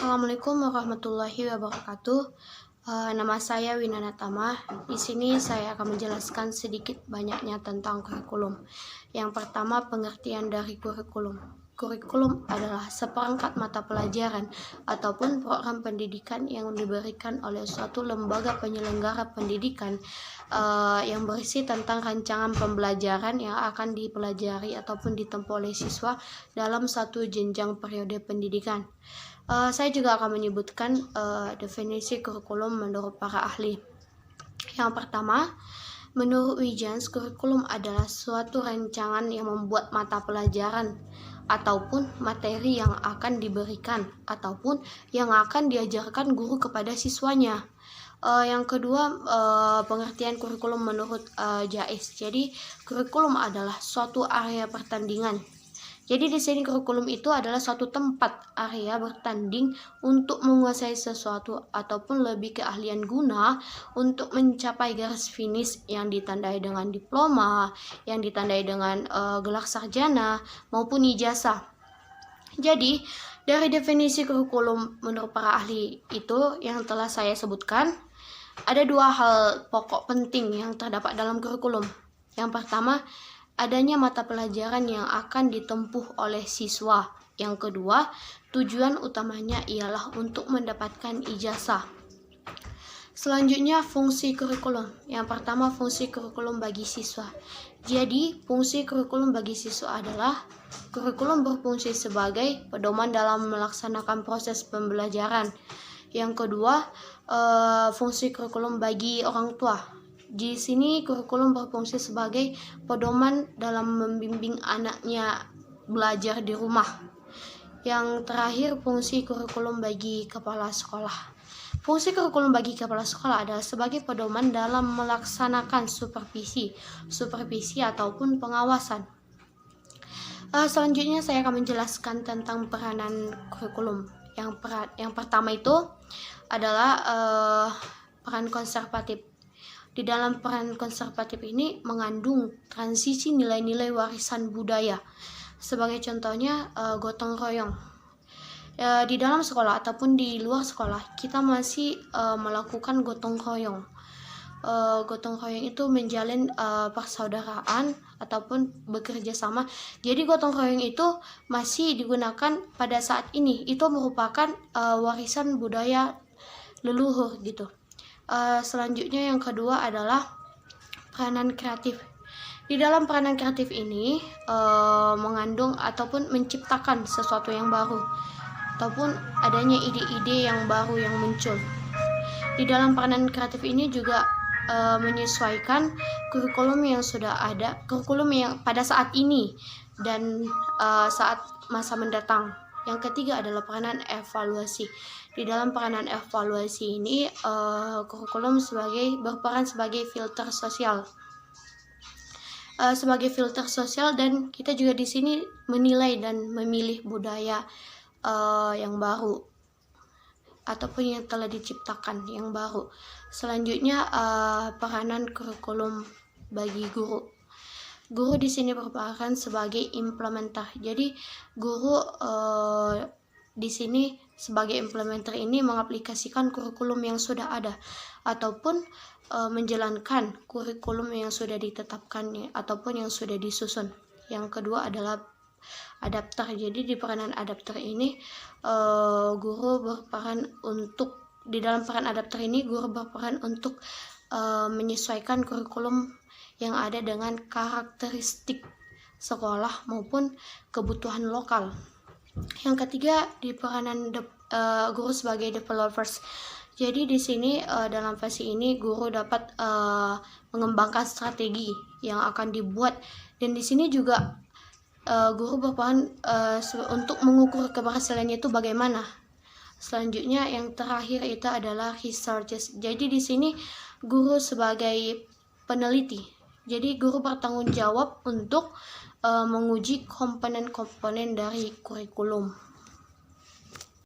Assalamualaikum warahmatullahi wabarakatuh. Nama saya Winana Tama. Di sini saya akan menjelaskan sedikit banyaknya tentang kurikulum. Yang pertama, pengertian dari kurikulum. Kurikulum adalah seperangkat mata pelajaran ataupun program pendidikan yang diberikan oleh suatu lembaga penyelenggara pendidikan yang berisi tentang rancangan pembelajaran yang akan dipelajari ataupun ditempuh oleh siswa dalam satu jenjang periode pendidikan. Saya juga akan menyebutkan definisi kurikulum menurut para ahli. Yang pertama, menurut Wijans, kurikulum adalah suatu rancangan yang membuat mata pelajaran ataupun materi yang akan diberikan ataupun yang akan diajarkan guru kepada siswanya. Yang kedua, pengertian kurikulum menurut Jais. Jadi, kurikulum adalah suatu area pertandingan. Jadi di sini kurikulum itu adalah suatu tempat area bertanding untuk menguasai sesuatu ataupun lebih keahlian guna untuk mencapai garis finish yang ditandai dengan diploma, yang ditandai dengan gelar sarjana maupun ijazah. Jadi dari definisi kurikulum menurut para ahli itu yang telah saya sebutkan, ada dua hal pokok penting yang terdapat dalam kurikulum. Yang pertama, adanya mata pelajaran yang akan ditempuh oleh siswa. Yang kedua, tujuan utamanya ialah untuk mendapatkan ijazah. Selanjutnya, fungsi kurikulum. Yang pertama, fungsi kurikulum bagi siswa. Jadi, fungsi kurikulum bagi siswa adalah kurikulum berfungsi sebagai pedoman dalam melaksanakan proses pembelajaran. Yang kedua, fungsi kurikulum bagi orang tua. Di sini kurikulum berfungsi sebagai pedoman dalam membimbing anaknya belajar di rumah. Yang terakhir, fungsi kurikulum bagi kepala sekolah. Fungsi kurikulum bagi kepala sekolah adalah sebagai pedoman dalam melaksanakan supervisi ataupun pengawasan. Selanjutnya saya akan menjelaskan tentang peranan kurikulum. Yang pertama itu adalah peran konservatif. Di dalam peran konservatif ini mengandung transisi nilai-nilai warisan budaya. Sebagai contohnya gotong royong. Di dalam sekolah ataupun di luar sekolah kita masih melakukan gotong royong. Gotong royong itu menjalin persaudaraan ataupun bekerja sama. Jadi gotong royong itu masih digunakan pada saat ini. Itu merupakan warisan budaya leluhur gitu. Selanjutnya yang kedua adalah peranan kreatif. Di dalam peranan kreatif ini mengandung ataupun menciptakan sesuatu yang baru ataupun adanya ide-ide yang baru yang muncul. Di dalam peranan kreatif ini juga menyesuaikan kurikulum yang sudah ada, kurikulum yang pada saat ini dan saat masa mendatang. Yang ketiga adalah peranan evaluasi. Di dalam peranan evaluasi ini kurikulum berperan sebagai filter sosial. Dan kita juga di sini menilai dan memilih budaya yang baru ataupun yang telah diciptakan yang baru. Selanjutnya peranan kurikulum bagi guru. Guru di sini berperan sebagai implementer. Jadi guru di sini sebagai implementer ini mengaplikasikan kurikulum yang sudah ada ataupun menjalankan kurikulum yang sudah ditetapkan ataupun yang sudah disusun. Yang kedua adalah adapter. Jadi di peranan adapter ini di dalam peran adapter ini guru berperan untuk menyesuaikan kurikulum yang ada dengan karakteristik sekolah maupun kebutuhan lokal. Yang ketiga, di peranan guru sebagai developers. Jadi di sini dalam fase ini guru dapat mengembangkan strategi yang akan dibuat, dan di sini juga guru berperan untuk mengukur keberhasilannya itu bagaimana. Selanjutnya yang terakhir itu adalah researchers. Jadi di sini guru sebagai peneliti. Jadi guru bertanggung jawab untuk menguji komponen-komponen dari kurikulum.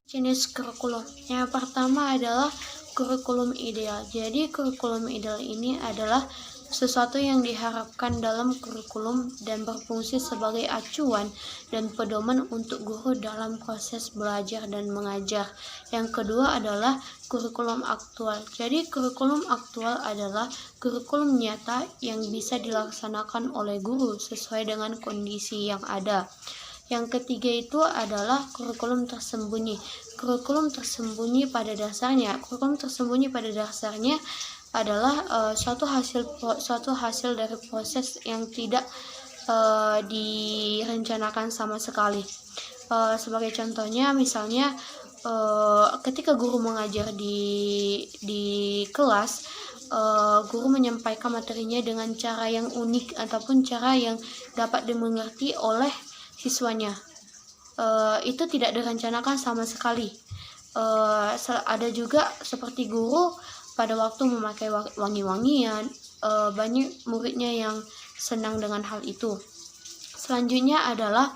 Jenis kurikulum. Yang pertama adalah kurikulum ideal. Jadi kurikulum ideal ini adalah sesuatu yang diharapkan dalam kurikulum dan berfungsi sebagai acuan dan pedoman untuk guru dalam proses belajar dan mengajar. Yang kedua adalah kurikulum aktual. Jadi kurikulum aktual adalah kurikulum nyata yang bisa dilaksanakan oleh guru sesuai dengan kondisi yang ada. Yang ketiga itu adalah kurikulum tersembunyi. Kurikulum tersembunyi pada dasarnya adalah suatu hasil dari proses yang tidak direncanakan sama sekali. Sebagai contohnya, misalnya ketika guru mengajar di kelas, guru menyampaikan materinya dengan cara yang unik ataupun cara yang dapat dimengerti oleh siswanya. Itu tidak direncanakan sama sekali. Ada juga seperti guru pada waktu memakai wangi-wangian, banyak muridnya yang senang dengan hal itu. Selanjutnya adalah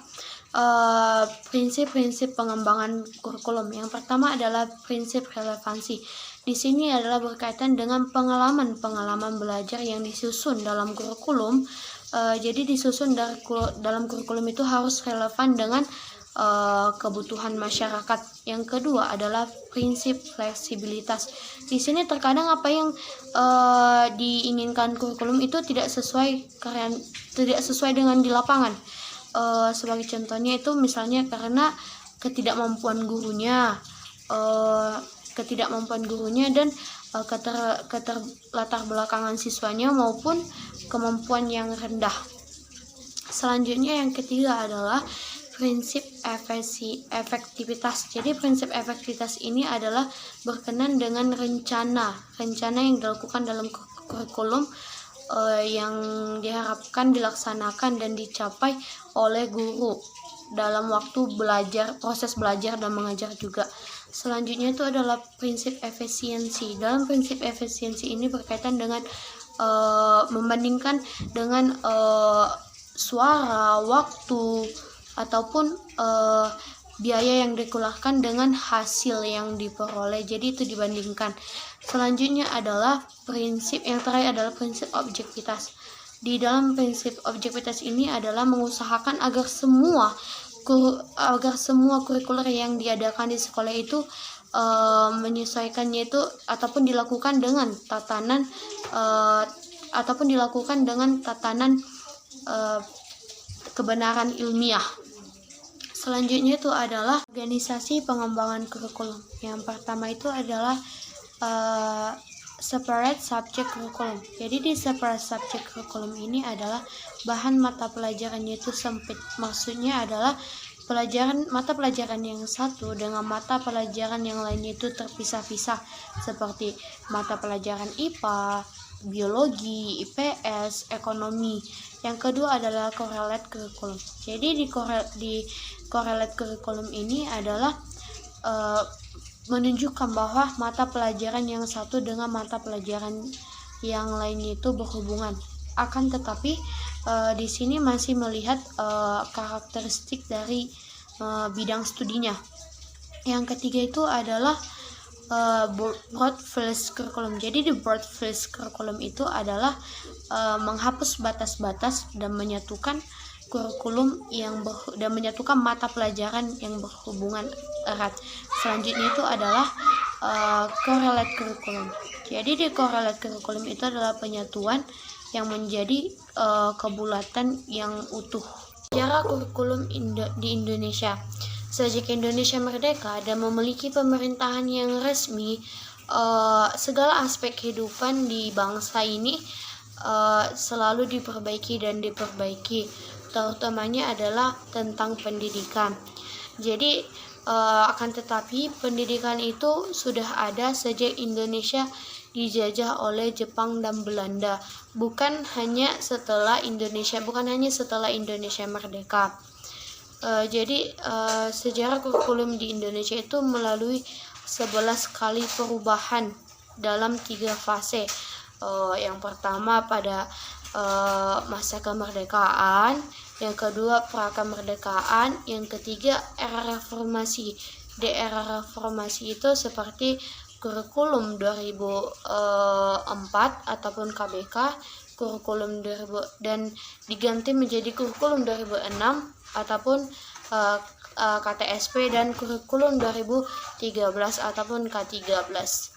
prinsip-prinsip pengembangan kurikulum. Yang pertama adalah prinsip relevansi. Di sini adalah berkaitan dengan pengalaman belajar yang disusun dalam kurikulum. Jadi disusun dalam kurikulum itu harus relevan dengan kebutuhan masyarakat. Yang kedua adalah prinsip fleksibilitas. Di sini terkadang apa yang diinginkan kurikulum itu tidak sesuai dengan di lapangan. Sebagai contohnya itu misalnya karena ketidakmampuan gurunya dan latar belakangan siswanya maupun kemampuan yang rendah. Selanjutnya yang ketiga adalah prinsip efektivitas. Jadi prinsip efektivitas ini adalah berkenan dengan rencana yang dilakukan dalam kurikulum yang diharapkan dilaksanakan dan dicapai oleh guru dalam waktu proses belajar dan mengajar juga. Selanjutnya itu adalah prinsip efisiensi. Dalam prinsip efisiensi ini berkaitan dengan membandingkan dengan suara, waktu, ataupun biaya yang dikeluarkan dengan hasil yang diperoleh. Jadi itu dibandingkan. Selanjutnya adalah yang terakhir adalah prinsip objektivitas. Di dalam prinsip objektivitas ini adalah mengusahakan agar semua kurikuler yang diadakan di sekolah itu menyesuaikannya itu ataupun dilakukan dengan tatanan kebenaran ilmiah. Selanjutnya itu adalah organisasi pengembangan kurikulum. Yang pertama itu adalah separate subject curriculum. Jadi di separate subject curriculum ini adalah bahan mata pelajarannya itu sempit. Maksudnya adalah mata pelajaran yang satu dengan mata pelajaran yang lainnya itu terpisah-pisah, seperti mata pelajaran IPA, biologi, IPS, ekonomi. Yang kedua adalah correlate curriculum. Jadi di correlate curriculum ini adalah menunjukkan bahwa mata pelajaran yang satu dengan mata pelajaran yang lainnya itu berhubungan. Akan tetapi di sini masih melihat karakteristik dari bidang studinya. Yang ketiga itu adalah broad-based curriculum. Jadi di broad-based curriculum itu adalah menghapus batas-batas dan menyatukan kurikulum dan menyatukan mata pelajaran yang berhubungan erat. Selanjutnya itu adalah correlate curriculum. Jadi di correlate curriculum itu adalah penyatuan yang menjadi kebulatan yang utuh. Sejarah kurikulum di Indonesia. Sejak Indonesia merdeka dan memiliki pemerintahan yang resmi, segala aspek kehidupan di bangsa ini selalu diperbaiki, terutamanya adalah tentang pendidikan. Jadi akan tetapi pendidikan itu sudah ada sejak Indonesia dijajah oleh Jepang dan Belanda, bukan hanya setelah Indonesia merdeka. Jadi sejarah kurikulum di Indonesia itu melalui 11 kali perubahan dalam 3 fase. Yang pertama pada masa kemerdekaan, yang kedua prakemerdekaan, yang ketiga era reformasi. Di era reformasi itu seperti kurikulum 2004 ataupun KBK, kurikulum 2000 dan diganti menjadi kurikulum 2006 ataupun KTSP dan kurikulum 2013 ataupun K13.